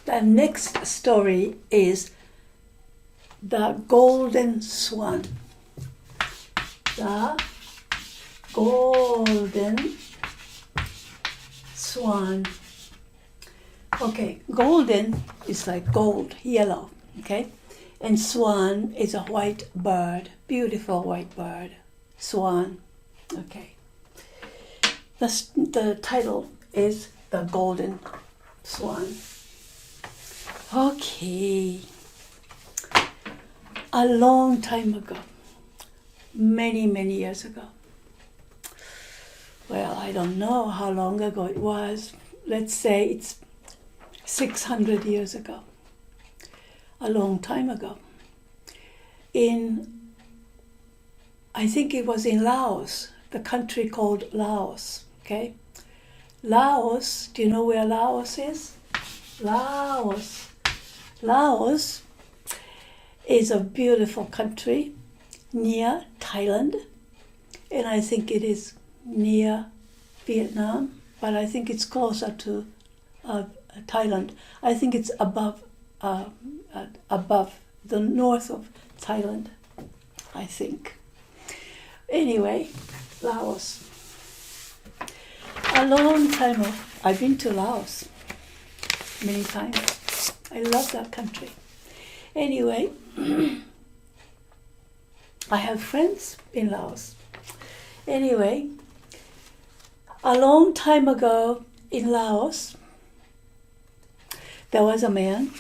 The next story is the Golden Swan. The Golden Swan. Okay, golden is like gold, yellow, okay? And swan is a white bird, beautiful white bird, swan, okay. The title is The Golden Swan. Okay. A long time ago, many, many years ago. Well, I don't know how long ago it was. Let's say it's 600 years ago. A long time ago. I think it was in Laos, the country called Laos, okay? Laos, do you know where Laos is? Laos is a beautiful country near Thailand, and I think it is near Vietnam, but I think it's closer to Thailand. I think it's above the north of Thailand, I think. Anyway, Laos. A long time ago, I've been to Laos many times. I love that country. Anyway, I have friends in Laos. Anyway, a long time ago in Laos, there was a man.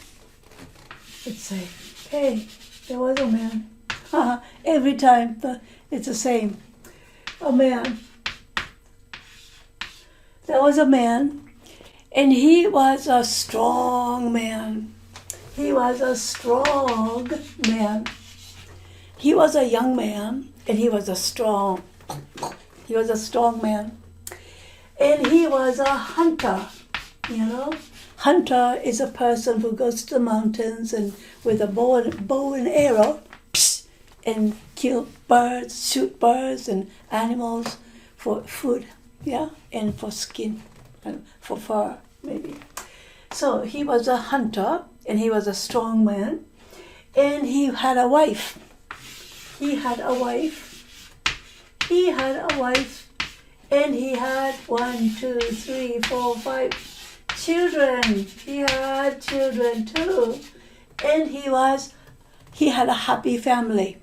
Let's say, hey, there was a man. Every time it's the same. A man. There was a man, and he was a strong man. He was a strong man. He was a young man, and he was a strong man. And he was a hunter, you know. Hunter is a person who goes to the mountains and with a bow and arrow and kill birds, shoot birds and animals for food, yeah, and for skin and for fur, maybe. So he was a hunter, and he was a strong man, and he had a wife. And he had 1, 2, 3, 4, 5 children. He had children too, and he had a happy family.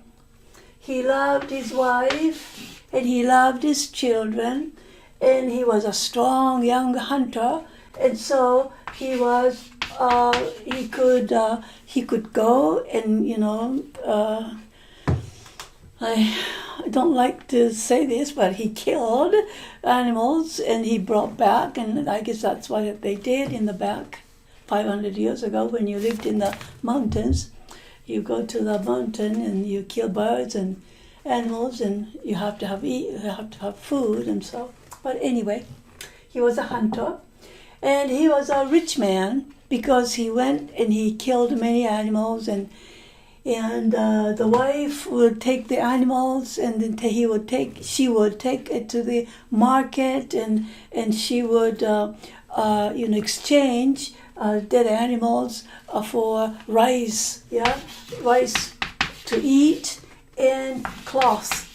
He loved his wife, and he loved his children, and he was a strong young hunter, and so he could go and, you know, I don't like to say this, but he killed animals and he brought back, and I guess that's what they did in the back 500 years ago when you lived in the mountains. You go to the mountain and you kill birds and animals, and you have to have food and so. But anyway, he was a hunter, and he was a rich man because he went and he killed many animals, and the wife would take the animals, and then she would take it to the market, and she would exchange dead animals for rice to eat, and cloth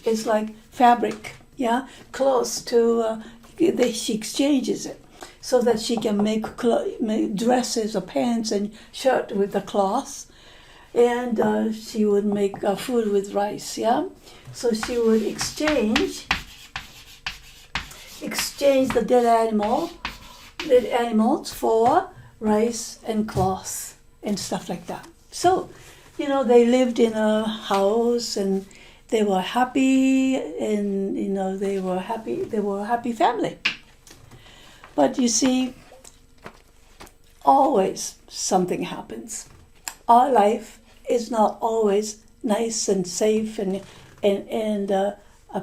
is like fabric, yeah, clothes to she exchanges it so that she can make dresses or pants and shirt with the cloth. And she would make food with rice, yeah? So she would exchange the dead animals for rice and cloth and stuff like that. So, you know, they lived in a house and they were happy, and, you know, they were a happy family. But you see, always something happens. Our life is not always nice and safe and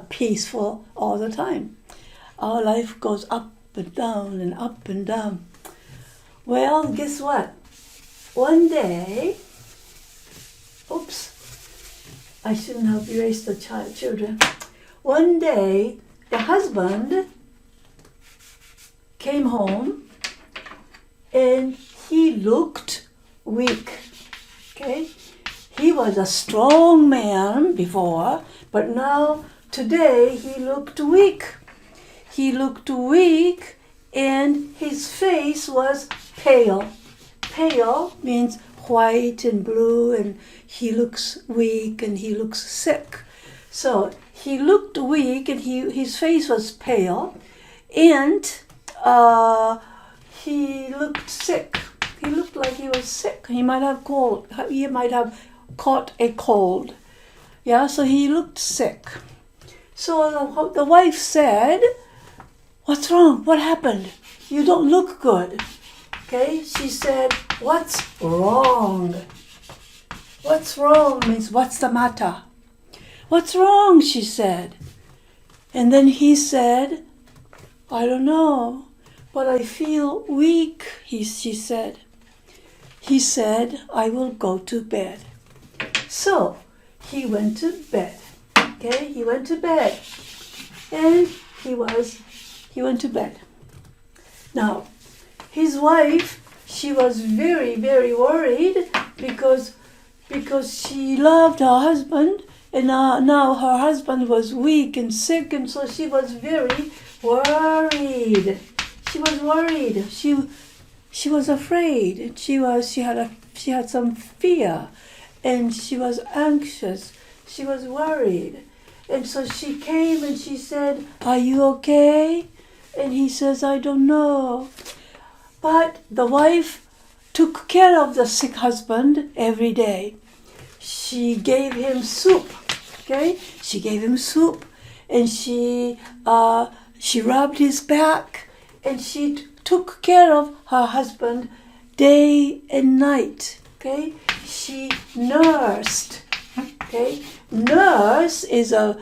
peaceful all the time. Our life goes up and down and up and down. Well, guess what? One day, oops, I shouldn't have erased the children. One day, the husband came home, and he looked weak. Okay? He was a strong man before, but now, today, he looked weak. He looked weak, and his face was pale. Pale means white and blue, and he looks weak and he looks sick. So he looked weak, and his face was pale, and he looked sick. He looked like he was sick. He might have caught a cold. Yeah, so he looked sick. So the wife said, "What's wrong? What happened? You don't look good." Okay, she said, "What's wrong?" What's wrong means what's the matter? What's wrong, she said. And then he said, "I don't know, but I feel weak," she said. He said, "I will go to bed." So he went to bed. Okay, he went to bed. And he went to bed. Now, his wife, she was very, very worried because she loved her husband, and now her husband was weak and sick, and so she was very worried. She was worried. She was afraid. And she had some fear, and she was anxious. She was worried. And so she came and she said, "Are you okay?" And he says, "I don't know." But the wife took care of the sick husband every day. She gave him soup. Okay? She gave him soup, and she rubbed his back, and she took care of her husband day and night. Okay? She nursed. Okay? Nurse is the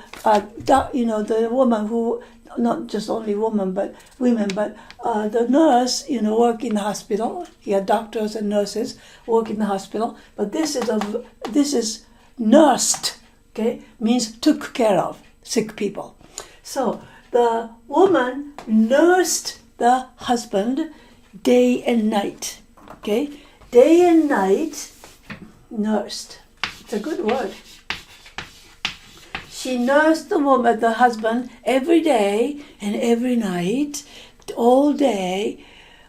woman who, not just only women, but women, but the nurse, work in the hospital. Yeah, doctors and nurses work in the hospital. But this is nursed. Okay, means took care of sick people. So the woman nursed the husband day and night. Okay, day and night, nursed. It's a good word. She nursed the husband every day and every night, all day.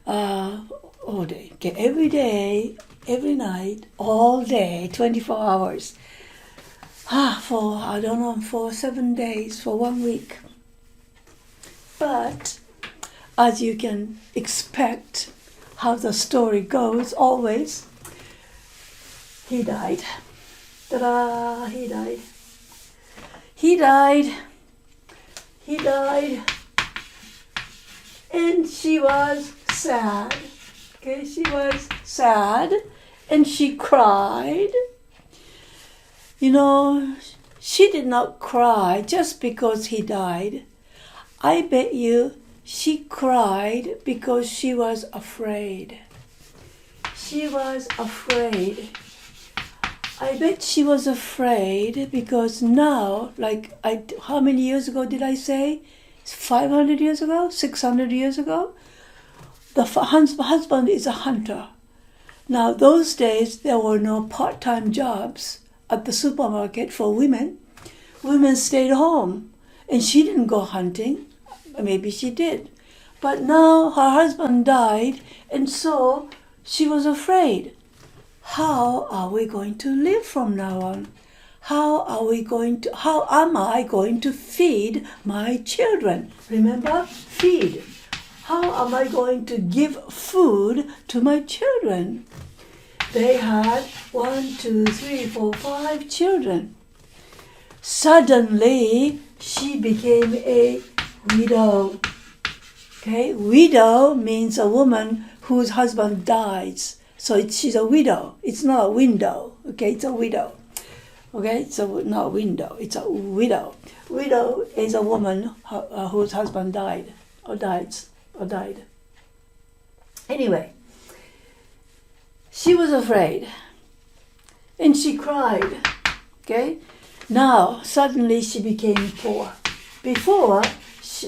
Okay, every day, every night, all day, 24 hours. For 7 days, for 1 week. But as you can expect, how the story goes, always, he died. Ta-da! He died. He died. He died. And she was sad. Okay, she was sad, and she cried. She did not cry just because he died. I bet you she cried because she was afraid. She was afraid. I bet she was afraid because now, how many years ago did I say? 500 years ago? 600 years ago? The husband is a hunter. Now, those days, there were no part-time jobs at the supermarket for women. Women stayed home, and she didn't go hunting. Maybe she did. But now her husband died, and so she was afraid. How are we going to live from now on? How am I going to feed my children? Remember, feed. How am I going to give food to my children? They had 5 children. Suddenly, she became a widow. Okay, widow means a woman whose husband dies. So she's a widow. It's not a window. Okay, it's a widow. Okay, so not a window. It's a widow. Widow is a woman whose husband died. Anyway, she was afraid, and she cried. Okay, now suddenly she became poor. Before,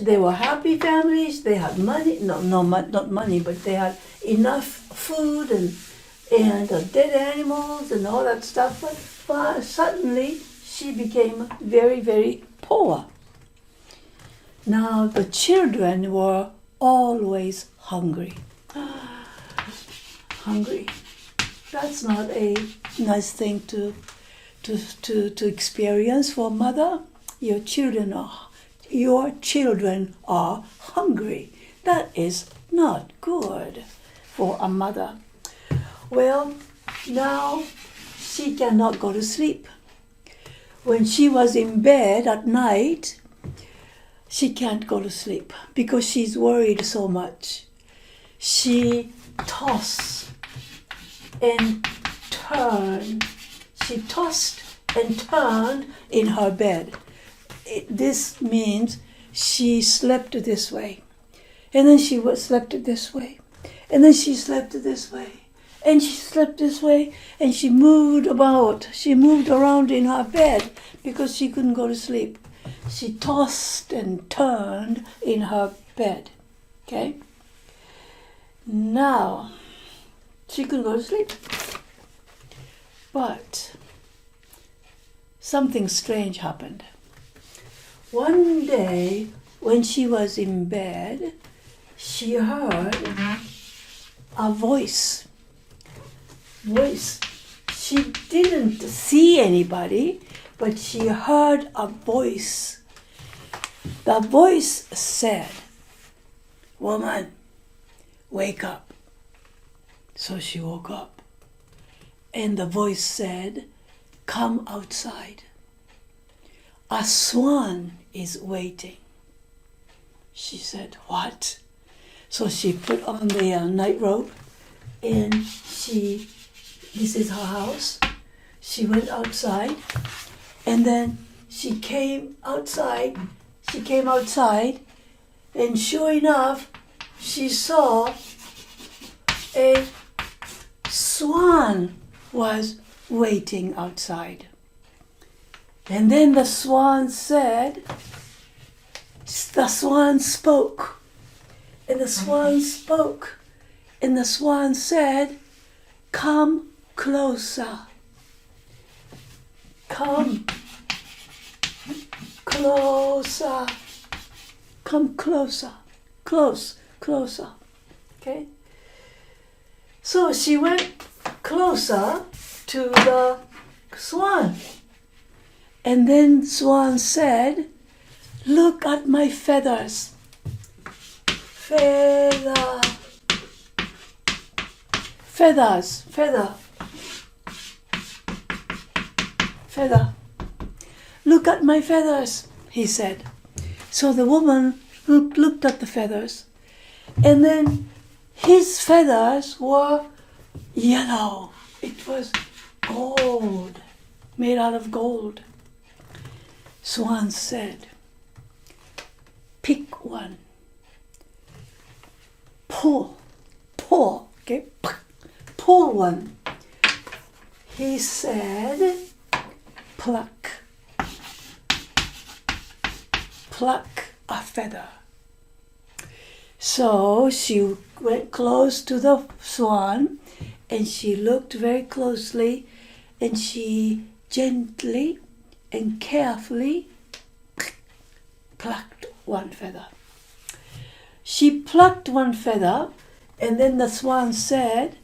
they were happy families. They had money. Not money, but they had enough food and dead animals and all that stuff, but suddenly she became very, very poor. Now the children were always hungry. Hungry. That's not a nice thing to experience for a mother. Your children are hungry. That is not good for a mother. Well, now she cannot go to sleep. When she was in bed at night, she can't go to sleep because she's worried so much. She tossed and turned. She tossed and turned in her bed. This means she slept this way. And then she slept this way. And then she slept this way. And she slept this way. And she moved about. She moved around in her bed because she couldn't go to sleep. She tossed and turned in her bed. Okay? Now, she couldn't go to sleep. But something strange happened. One day, when she was in bed, she heard a voice. She didn't see anybody, but she heard a voice. The voice said, "Woman, wake up." So she woke up. And the voice said, "Come outside. A swan is waiting." She said, "What?" So she put on the night robe and this is her house. She went outside and then she came outside and sure enough, she saw a swan was waiting outside. And then the swan spoke. And the swan spoke. And the swan said, "Come closer. Come closer. Come closer. Closer. Okay? So she went closer to the swan. And then swan said, "Look at my feathers. Feather. Look at my feathers," he said. So the woman looked at the feathers. And then his feathers were yellow. It was gold, made out of gold. Swan said, "Pick one. Pull, okay? Pull one." He said, pluck a feather. So she went close to the swan and she looked very closely and she gently and carefully plucked one feather. She plucked one feather and then the swan said,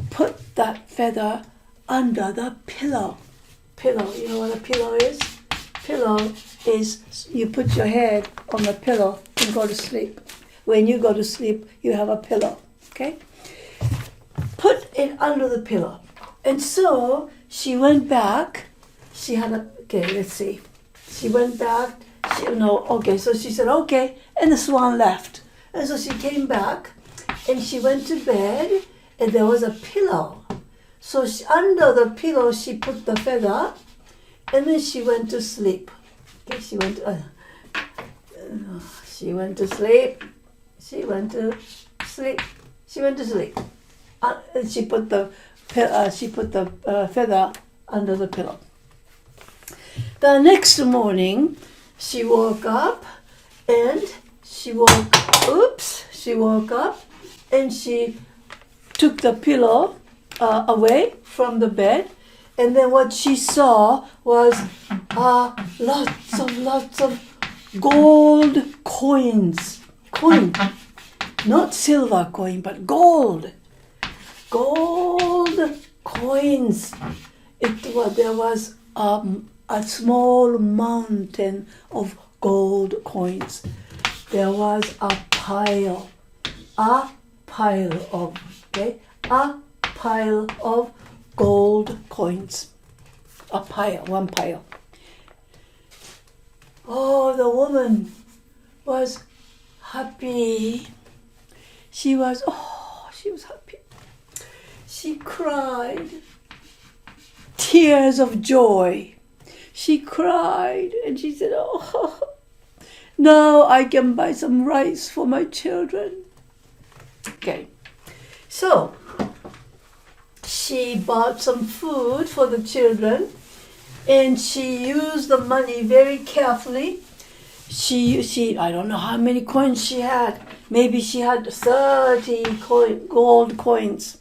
"Put that feather under the pillow." Pillow, you know what a pillow is? Pillow is you put your head on the pillow and go to sleep. When you go to sleep, you have a pillow, okay? Put it under the pillow. And so she went back. She went back. So she said, "Okay." And the swan left. And so she came back and she went to bed and there was a pillow. So under the pillow, she put the feather and then she went to sleep. Okay, she went to sleep. And she put the feather under the pillow. The next morning, she woke up and she woke up and she took the pillow away from the bed, and then what she saw was lots of gold coins. Not silver coin, but gold coins. There was a small mountain of gold coins. There was a pile of gold coins. One pile. Oh, the woman was happy. She was happy. She cried tears of joy. She cried and she said, "Oh, now I can buy some rice for my children." Okay, so she bought some food for the children, and she used the money very carefully. She I don't know how many coins she had. Maybe she had 30 gold coins.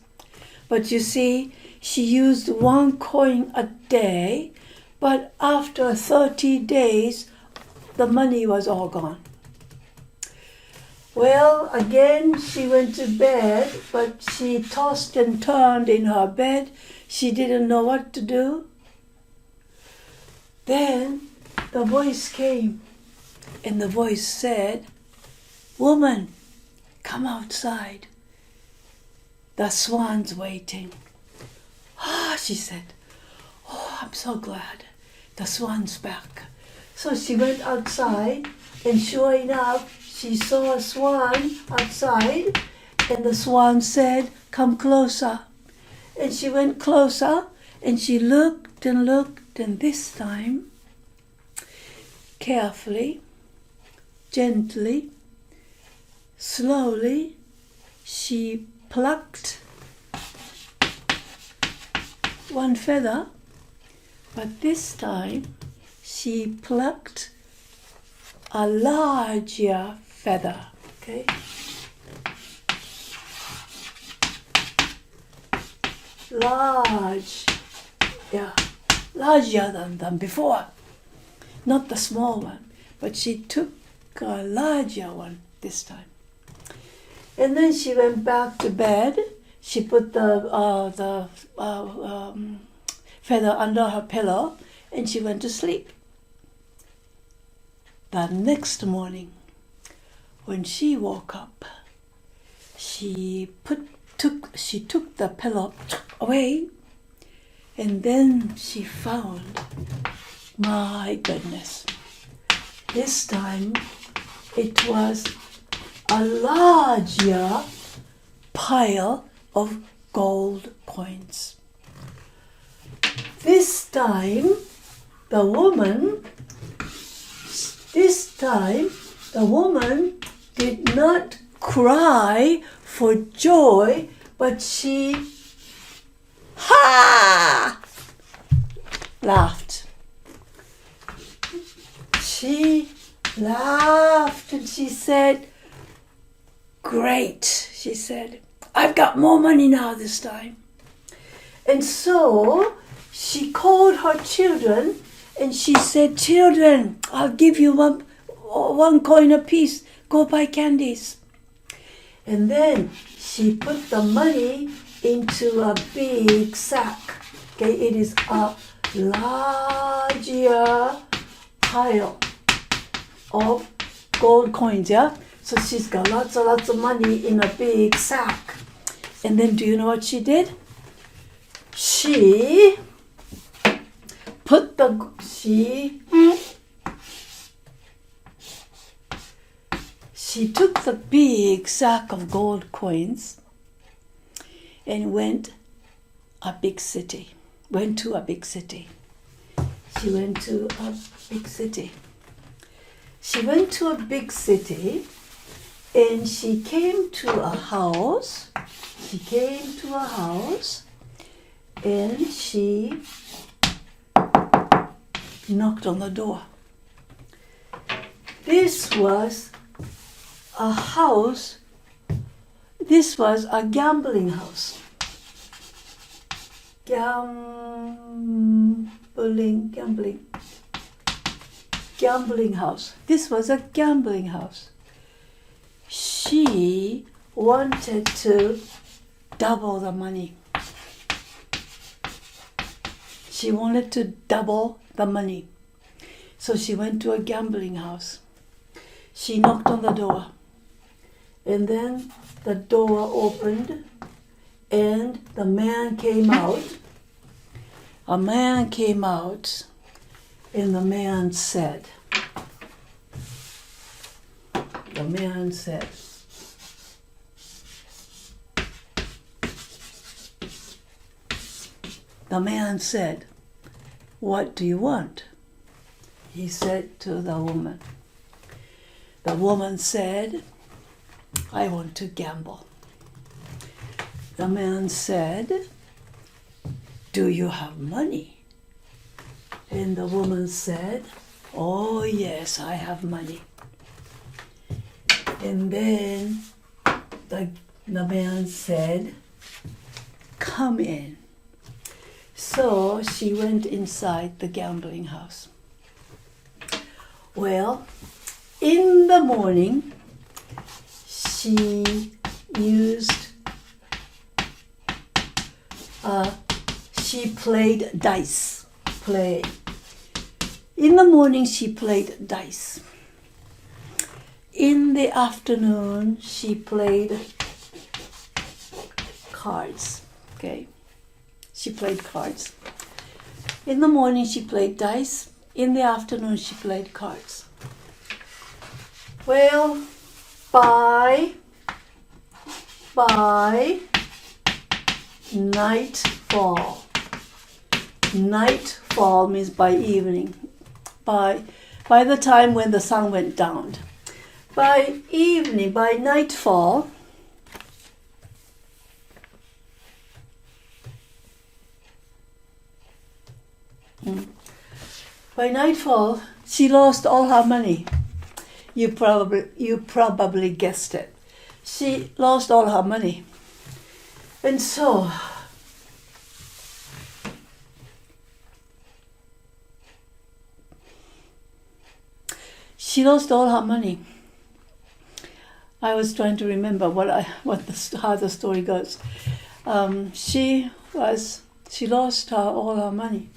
But you see, she used 1 coin a day, but after 30 days, the money was all gone. Well, again, she went to bed, but she tossed and turned in her bed. She didn't know what to do. Then the voice came, and the voice said, "Woman, come outside. The swan's waiting." She said, "Oh, I'm so glad. The swan's back." So she went outside, and sure enough, she saw a swan outside, and the swan said, "Come closer." And she went closer, and she looked, and this time, carefully, gently, slowly, she plucked one feather, but this time she plucked a larger feather, okay? Larger than before. Not the small one, but she took a larger one this time. And then she went back to bed. She put the feather under her pillow, and she went to sleep. The next morning, when she woke up, she took the pillow away, and then she found, my goodness, this time it was a larger pile of gold coins. This time the woman did not cry for joy, but she laughed. She laughed and she said, "Great," she said, "I've got more money now this time." And so she called her children and she said, "Children, I'll give you one coin apiece. Go buy candies." And then she put the money into a big sack. Okay, it is a larger pile of gold coins, yeah? So she's got lots of money in a big sack. And then do you know what she did? She took the big sack of gold coins and went to a big city. She went to a big city. She went to a big city and she came to a house. And she knocked on the door. This was a house This was a gambling house. Gambling house. This was a gambling house. She wanted to double the money. She wanted to double the money. So she went to a gambling house. She knocked on the door. And then the door opened and the man came out. A man came out and the man said, "What do you want?" He said to the woman. The woman said, "I want to gamble." The man said, "Do you have money?" And the woman said, "Oh yes, I have money." And then the man said, "Come in." So she went inside the gambling house. Well, in the morning, she played dice. In the morning, she played dice. In the afternoon, she played cards. Okay, she played cards. In the morning, she played dice. In the afternoon, she played cards. Well, by nightfall. Nightfall means by evening. By the time when the sun went down. By evening, by nightfall, she lost all her money. You probably guessed it. She lost all her money. And so she lost all her money. I was trying to remember how the story goes. She lost all her money.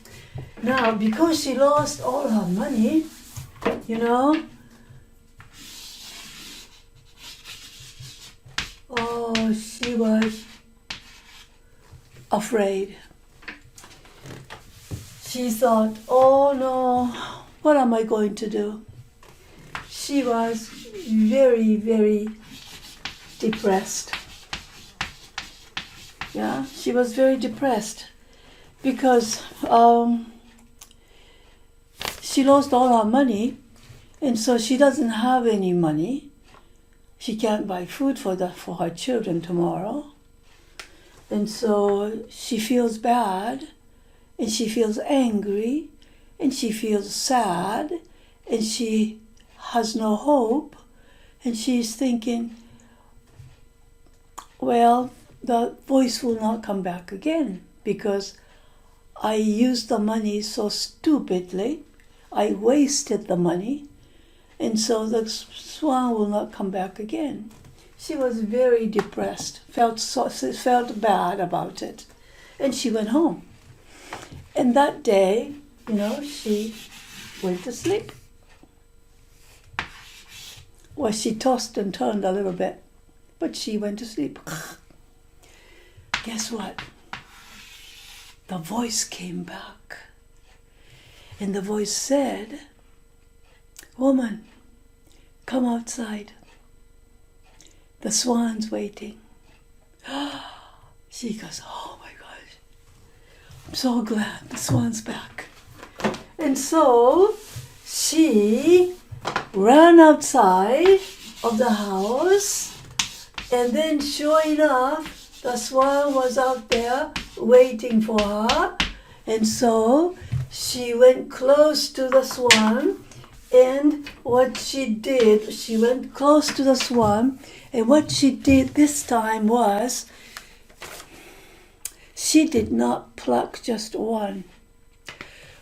Now, because she lost all her money, she was afraid. She thought, "Oh no, what am I going to do?" She was very, very depressed. Yeah, she was very depressed because she lost all her money, and so she doesn't have any money. She can't buy food for her children tomorrow. And so she feels bad, and she feels angry, and she feels sad, and she has no hope, and she's thinking, well, the voice will not come back again because I used the money so stupidly. I wasted the money, and so the swan will not come back again. She was very depressed, felt bad about it, and she went home. And that day, she went to sleep. Well, she tossed and turned a little bit, but she went to sleep. Guess what? The voice came back. And the voice said, "Woman, come outside. The swan's waiting." She goes, "Oh my gosh, I'm so glad the swan's back." And so she ran outside of the house, and then sure enough, the swan was out there waiting for her. And so she went close to the swan And what she did, she went close to the swan, and what she did this time was, she did not pluck just one,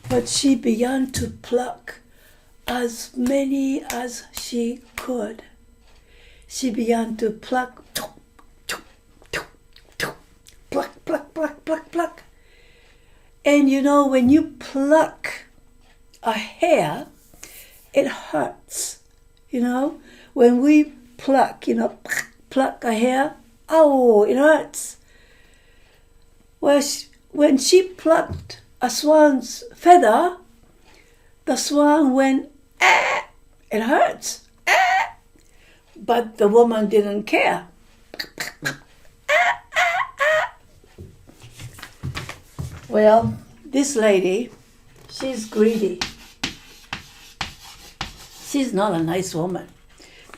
but she began to pluck as many as she could. She began to pluck, pluck, pluck, pluck, pluck, pluck. And you know, when you pluck a hair, it hurts. You know, when we pluck, pluck a hair, oh, it hurts. Well, when she plucked a swan's feather, the swan went, ah, it hurts, ah. But the woman didn't care. Well, this lady, she's greedy. She's not a nice woman.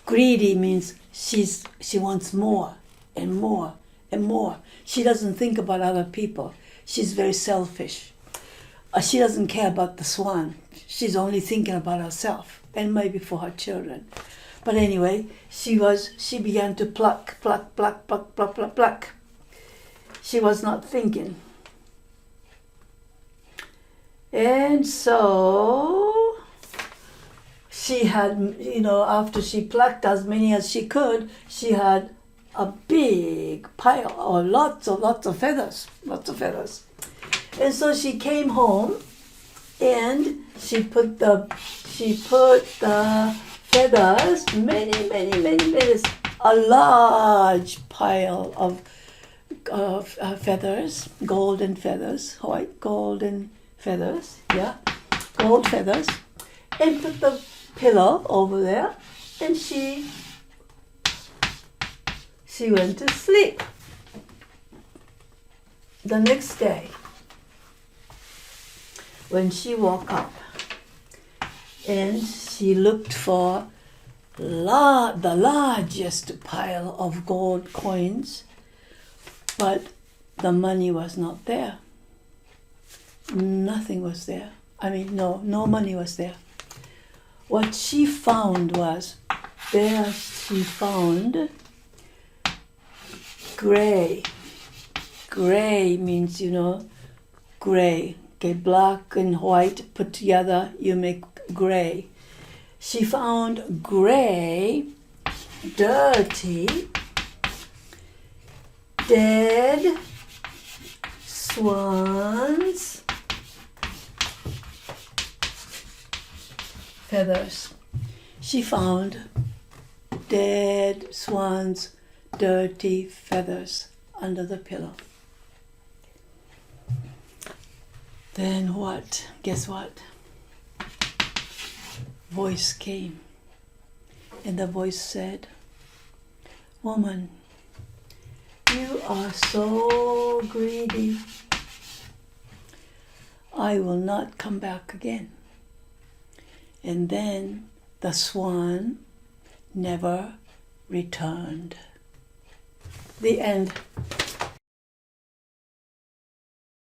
Greedy means she wants more and more and more. She doesn't think about other people. She's very selfish. She doesn't care about the swan. She's only thinking about herself and maybe for her children. But anyway, she began to pluck, pluck, pluck, pluck, pluck, pluck, pluck. She was not thinking. And so she had, after she plucked as many as she could, she had a big pile or lots of feathers. And so she came home and she put the feathers, many, a large pile of feathers, golden feathers, white golden feathers, gold feathers, and put the pillow over there, and she went to sleep. The next day, when she woke up, and she looked for the largest pile of gold coins, but the money was not there. Nothing was there. No money was there. What she found was, she found gray. Gray means, gray. Okay, black and white put together, you make gray. She found gray, dirty, dead swans' feathers. She found dead swans' dirty feathers under the pillow. Then what? Guess what? Voice came, and the voice said, "Woman, you are so greedy. I will not come back again." And then the swan never returned. The end.